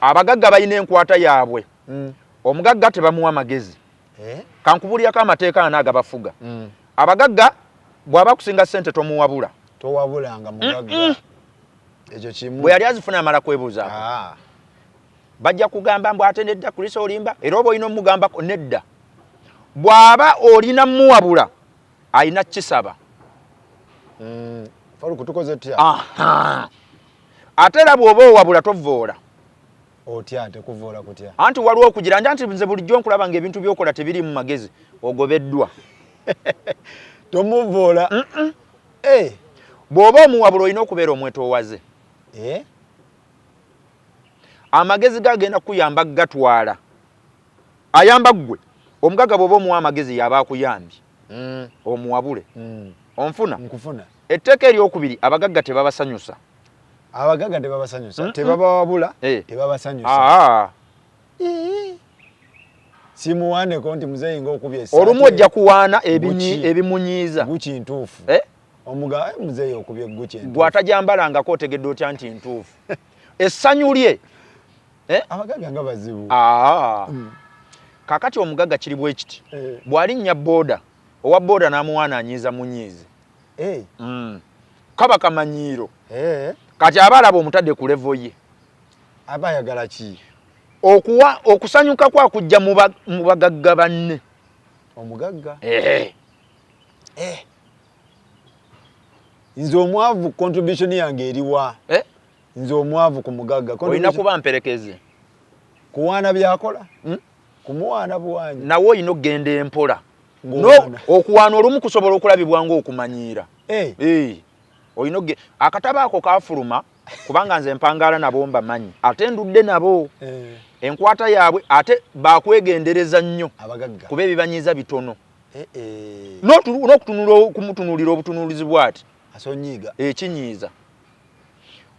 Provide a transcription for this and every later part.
abagagga bayina enkwata yaabwe omugagga tebamuwa magezi kankubulirako amateeka ana agabafuga abagagga bw'aba kusinga ssente tomuwabula towabulanga mugagga ekyo kimu bwe yali azifuna amala kwebuuzaako bajja kugamba mbu ate nedda kulisa olimba era oba olina omugambako nedda bw'aba olina muwabula ayina kisaba faluku tukoze tutya ate era bw'oba owabula tovoola otya tekuvoola kutya anti waliwo okugiranja nti nze bulijjo nkulaba ng'ebintu by'okola tebiri mu magezi ogobeddwa tomuvoola bw'oba omuwabula olina okubeera omwetoowaze amagezi gagenda kuyamba gatwala ayamba ggwe omugagga bw'oba omuwa amagezi yaba akuyambye omuwabule onfuna nkufuna etteeka eryokubiri abagagga tebabasanyusa abagagga tebabasanyusa tebabawabula tebabasanyusa simuwaaneko nti muzeeyi ng'okubye olumu ojja kuwaana ebimunyiiza gukintuufu omuga muzeeyi okubye gukintuufu gw'atajambalangako otegedde otya nti ntuufu essanyu lye abagagga nga bazibu kakati omugagga kiri bwe kiti bw'alinnya booda owa booda n'amuwaanaanyiiza munyiizi kaba kamanyiiro kati aba alaba omutadde ku levo ye aba ayagala ki okusanyuka kwakujja mu bagagga banne omugagga nze omwavu contribution yange eriwa nze omwavu ku mugagga olina kuba mperekeze kuwaana byakola kumuwaana buwanyi nawe olina okugenda empola okuwaana olumu kusobola okulabibwa ng'okumanyiira olina akatabo ako kafuluma kubanga nze empangaala nabo mbamanyi ate ndudde nabo enkwata yaabwe ate bakwegendereza nnyo kuba ebibanyiiza bitono n'okumutunuulira obutunuulizi bw'ati asonyiiga ekinyiiza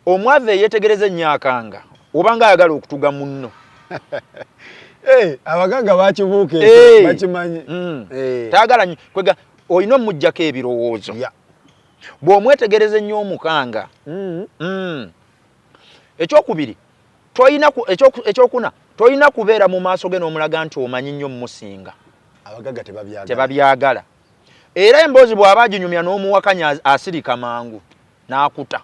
omwavu eyeetegereza ennyakanga obanga ayagala okutuga munno abagagga bakibuuka bakimanyi tayagala kwega olina omuggyako ebirowoozo bw'omwetegereza ennyo omukanga ekyokubiri ekyokuna tolina kubeera mu maaso ge n'omulaga nti omanyi nnyo mumusinga abagagga tebabyagala era emboozi bw'aba aginyumya n'omuwakanya asirika mangu n'akuta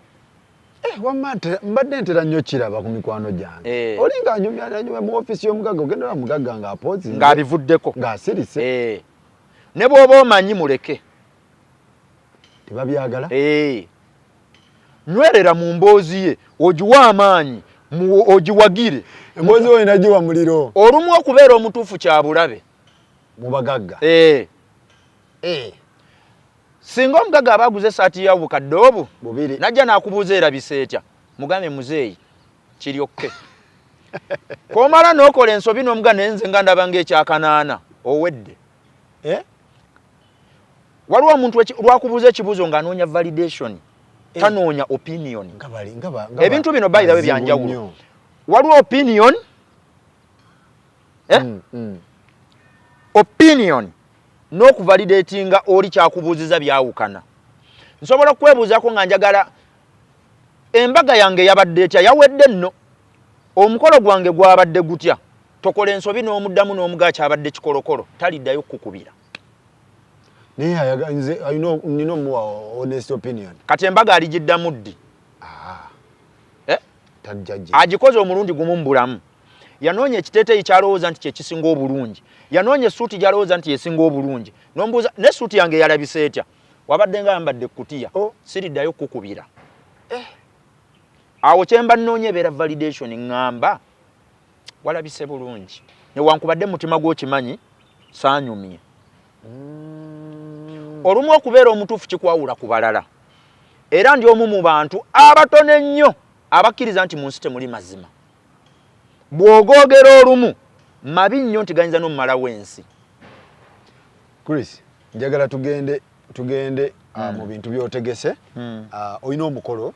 mbadde ntera nnyo kiraba ku mikwano gyange olinga anyumya mu ofiisi y'omugagga ogendera mugagga ng'apoozi ng'abivuddeko ng'asirise ne bw'oba omanyi muleke tebabyagala nywerera mu mboozi ye ogiwa amaanyi ogiwagire emboozi wo inagiwa muliro olumu okubeera omutuufu kya bulabe mu bagagga singa omugagga aba aguze esaati ya bukadde obu bubiri najja n'akubuuza erabisa etya mugambe muzeeyi kiryokke komala n'okola ensobi n'omuga nenze nga ndaba ng'ekyakanaana owedde waliwo omuntu lwakubuuza ekibuuzo ng'anoonya validation tanoonya opinion ebintu bino by the way byanjawulo waliwo opinion opinion n'okuvalidatinga oli kyakubuuziza byawukana nsobola kwebuuzako nga njagala embaga yange yabadde etya yawedde nno omukolo gwange gwabadde gutya tokola ensobi n'omuddamu n'omugaa kyabadde kikolokolo taliddayo kukubira naye nina omuwa honest opinion kati embaga aligiddamu ddi agikoze omulundi gumu mu bulamu yanoonya ekiteeteeyi kyalowooza nti kyekisinga obulungi yanoonya essuuti gyalowooza nti yesinga obulungi nombuuza n'essuuti yange yalabise etya wabadde nga yambadde kutiya siriddayo kukubira awo kyemba nnoonya ebeera validation ŋŋamba walabise bulungi newankubadde mutima gw'okimanyi saanyumye olumu okubeera omutuufu kikwawula ku balala era ndi omu mu bantu abatono ennyo abakkiriza nti mu nsi temuli mazima bw'ogoogera olumu mabi nnyo nti gayinza n'omumalawo ensi Chris njagala tugende mu bintu by'otegese olina omukolo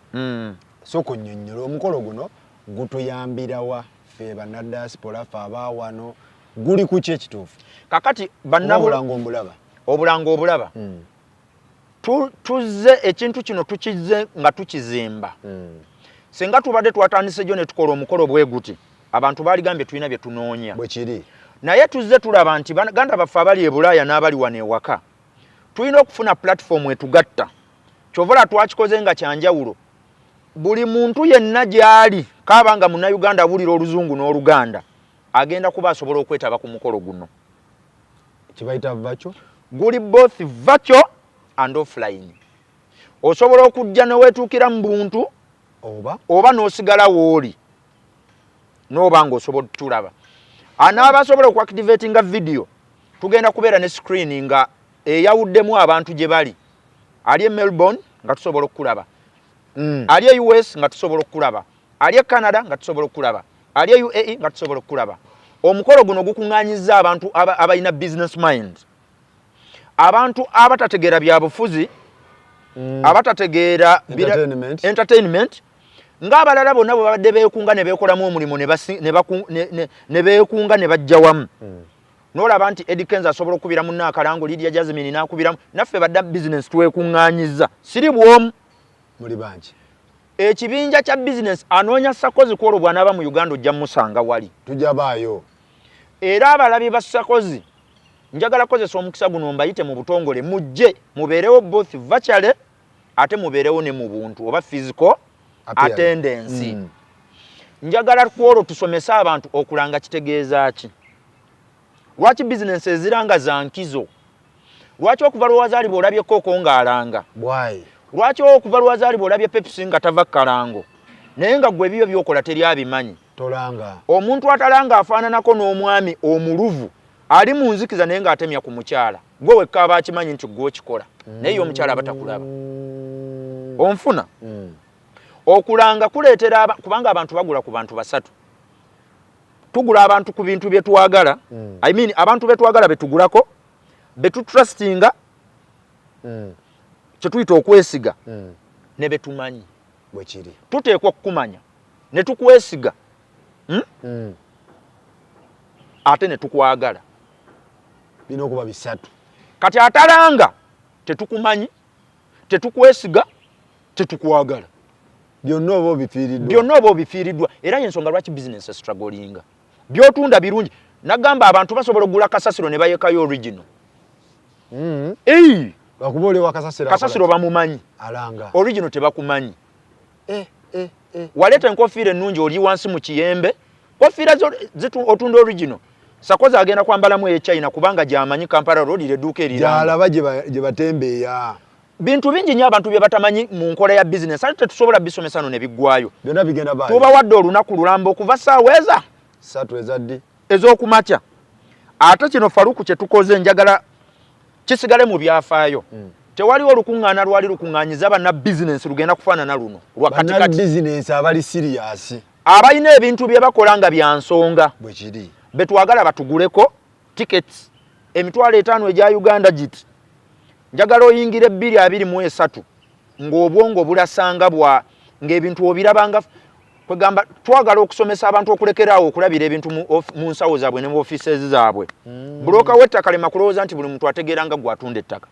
sooka onnyonnyola omukolo guno gutuyambirawa ffe bannadiaspora ffe abaawano guli ku ki ekituufu kakati obulanga obulaba tuzze ekintu kino tukizze nga tukizimba singa tubadde twatandise jo ne tukola omukolo bwe guti abantu baali gambye tulina bye tunoonya bwe kiri naye tuzze tulaba nti baganda baffe abali e Bulaaya n'abali wano ewaka tulina okufuna platform etugatta kyovula twakikoze nga kyanjawulo buli muntu yenna gy'ali kaabanga munnayuganda awulira oluzungu n'oluganda agenda kuba asobola okwetaba ku mukolo guno kibayita virtual guli both virtual and offline osobola okujja neweetuukira mu buntu oba n'osigala wooli n'oba ng'osobola tulaba anaaba asobola okuactivatinga video tugenda kubeera ne screen nga eyawuddemu abantu gye bali ali e Melbourne nga tusobola okukulaba ali e US nga tusobola okukulaba ali e Canada nga tusobola okukulaba ali e UAE nga tusobola okukulaba omukolo guno gukuŋŋaanyizza abantu abalina business mind abantu abatategeera byabufuzi abatategeera entertainment ng'abalala bonna bwe babadde beekunga ne beekolamu omulimu ne beekunga ne bajja wamu n'olaba nti Eddie Kenzo asobola okukubira munna akalango Lydia Jasmine n'akubiramu naffe badda business twekuŋŋaanyizza siri bwomu muli bangi ekibinja kya business anoonya Sakozi kwolwo bw'anaaba mu Uganda ojja musanga wali tujabaayo era abalabi ba Sakozi njagala kozesa omukisa guno mbayite mu butongole mujje mubeerewo both virtually ate mubeerewo ne mu buntu oba physical attendance njagala kwolwo tusomesa abantu okulanga kitegeeza ki lwaki business eziranga za nkizo lwaki okuva lwazaali bw'olabye Koko ng'alanga lwaki okuva lwazaali bw'olabye Pepsi nga tava kalango naye nga gwe ebyo byokola teri abimanyi tolanga omuntu atalanga afaananako n'omwami omuluvu ali mu nzikiza naye ng'atemya ku mukyala gwe wekka aba akimanyi nti gwe okikola naye omukyala abatakulaba onfuna okulanga kuleetera kubanga abantu bagula ku bantu basatu tugula abantu ku bintu bye twagala I mean abantu be twagala betugulako betutrustinga kye tuyita okwesiga ne betumanyi bwe kiri tuteekwa okukumanya ne tukwesiga ate ne tukwagala bino okuba bisatu kati atalanga tetukumanyi tetukwesiga tetukwagala byonna oba obifiiriddwa era y'ensonga lwaki business strugglinga byotunda birungi nagamba abantu basobola okugula kasasiro ne bayekayo original bakuba oliwa kasasiro bamumanyi alanga original tebakumanyi waleeta enkofiira ennungi oli wansi mu kiyembe kofiira otunda original Sakozi agenda kwambalamu China kubanga gyamanyi Kampala Road edduuka eriranga gyalaba gye batembeeya bintu bingi nnyo abantu bye batamanyi mu nkola ya business ate tetusobola bisomesa no ne biggwayo byonna bigenda baayo tubawadde olunaku lulamba okuva ssaawa eza 3 ezaddi ez'okumakya ate kino Faruku kye tukoze njagala kisigale mu byafaayo tewaliwo olukuŋŋaana lwali lukuŋŋaanyiza banna business lugenda kufaanana luno lwa katikati business abali serious abalina ebintu bye bakola nga bya nsonga bwe kiri betwagala batuguleko tickets emitwalo 5 egya Uganda giti njagala oyingire 223 ng'obwongo bulasanga bwa ng'ebintu obirabanga kwegamba twagala okusomesa abantu okulekeraawo okulabira ebintu mu nsawo zaabwe ne mu offices zaabwe buloka w'ettaka lema kulowooza nti buli muntu ategeeranga gw'atunda ettaka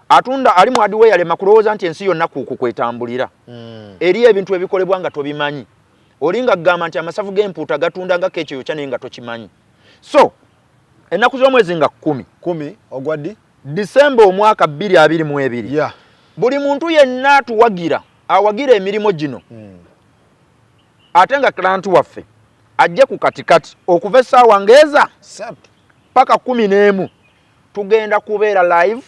atunda ali mu hardware yalema kulowooza nti ensi yonna kuuku kwetambulira eri ebintu ebikolebwa nga tobimanyi olinga kugamba nti amasavu g'empuuta gatunda nga keekyo yokya naye nga tokimanyi so ennaku z'omwezi nga 10 ogwaddi Disemba omwaka 2022 buli muntu yenna tuwagira awagira emirimu gino ate nga client waffe ajje ku katikati okuva essaawa ngeza paka 11 tugenda kubeera live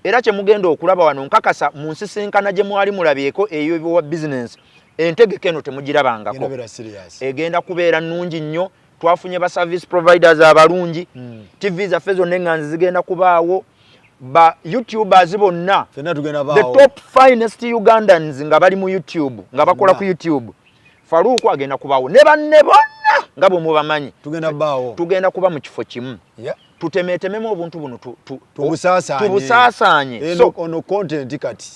era kye mugenda okulaba wano nkakasa mu nsisinkana gye mwali mulabyeko eyo business entegeke eno temugirabangako egenda kubeera nnungi nnyo twafunye ba service providers abalungi TV zaffe zonna enganzi zigenda kubaawo ba YouTubers bonna the top finest Ugandans nga bali mu YouTube nga bakola ku YouTube Faruku agenda kubaawo ne banne bonna nga bwe mubamanyi tugenda kuba mu kifo kimu tutemeetememu obuntu buno tubusaasanye so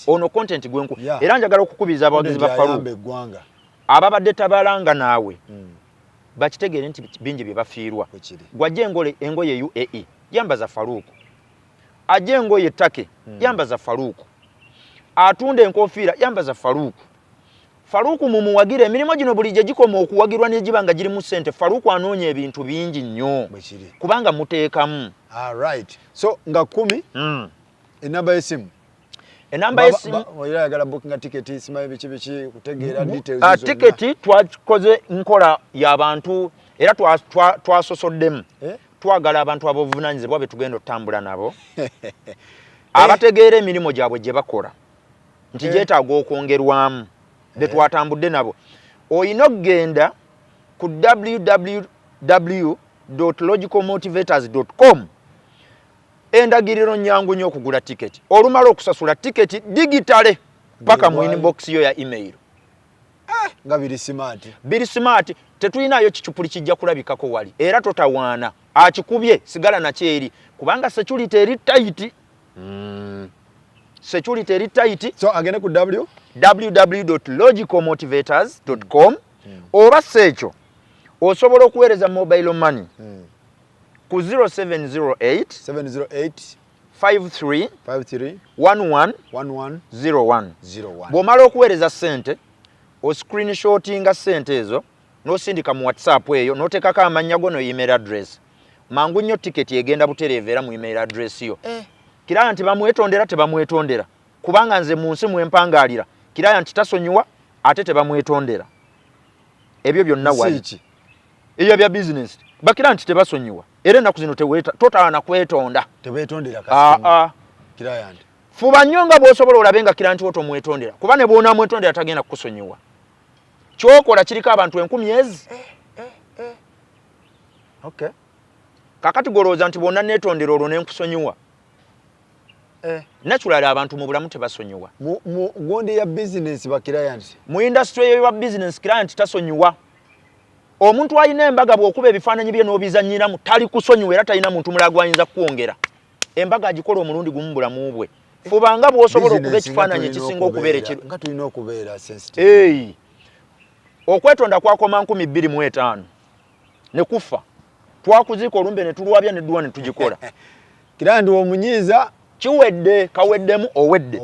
ono content gwenku era njagala okukubiriza abawagizi ba Faruku ababadde tabalanga naawe bakitegeere nti bingi bye bafiirwa gwajja engoye UAE yambaza Faruku ajja engoye Take yambaza Faruku atunda enkofiira yambaza Faruku Faruku mumuwagira emirimu gino bulijjo gikoma okuwagirwa ne gibanga giri mu ssente. Faruku anoonya ebintu bingi nnyo kubanga muteekamu. All right. So nga 10 enamba y'essimu. Enamba y'essimu oyagala booking ticket simaye bichi kutegeera details. Ticket twakoze nkola y'abantu era twasosoddemu. Twagala abantu ab'obuvunaanyizibwa be tugenda otambula nabo. Abategeera emirimu gyabwe gye bakola nti gyetaaga okwongerwamu be twatambudde nabo. Oyina okugenda ku www.logicalmotivators.com endagiriro nnyangu nnyo okugula tiketi. Olumala okusasula tiketi digitale paka mu inbox yo ya email. Nga biri smart. Biri smart. Tetulinayo kicupuli kijja kulabikako wali. Era totawaana. Akikubye sigala na kyeri. Kubanga security eri tight. Security eri tight. So agende ku www.logicalmotivators.com oba sekyo osobola okuweereza mobile money ku 0708 53 11 01. Bw'omala okuweereza ssente o screenshotinga ssente ezo n'osindika mu WhatsApp eyo n'oteekako amannya go no email address. Mangu nnyo ticket egenda butereeva era mu email address yo. Kiraya nti bamwetondera tebamwetondera kubanga nze mu nsi mwempangaalira kiraya nti tasonyiwa ate tebamwetondera. Ebyo byonna wali ebyo bya business bakira nti tebasonyiwa era ennaku zino totaana kwetonda tebetondera kasi kiraya nti fuba nnyo nga bw'osobola olabe nga kira nti otomwetondera kuba ne bw'onaamwetondera tagenda kukusonyiwa. Kyokola kiriko abantu 10,000. Okay. Kakati golooza nti bonna neetondera olwo nenkusonyiwa. Naturally abantu mu bulamu tebasonyiwa. Mu gonde ya business ba clients. Mu industry ya business client tasonyiwa. Omuntu alina embaga bw'okuba ebifaananyi bye n'obizannyira mu tali kusonyiwa era talina muntu mulala ayinza kukwongera. Embaga agikola omulundi gumu bulamu bwe. Fubanga bw'osobola okuba ekifaananyi ekisinga okubeera ekiro. Nga tulina okubeera sensitive. Okwetonda kwakoma 2025 ne kufa. Twakuziika olumbe ne tulwabya ne duwa ne tugikola. Kira ndi omunyiiza kiwedde kaweddemu owedde.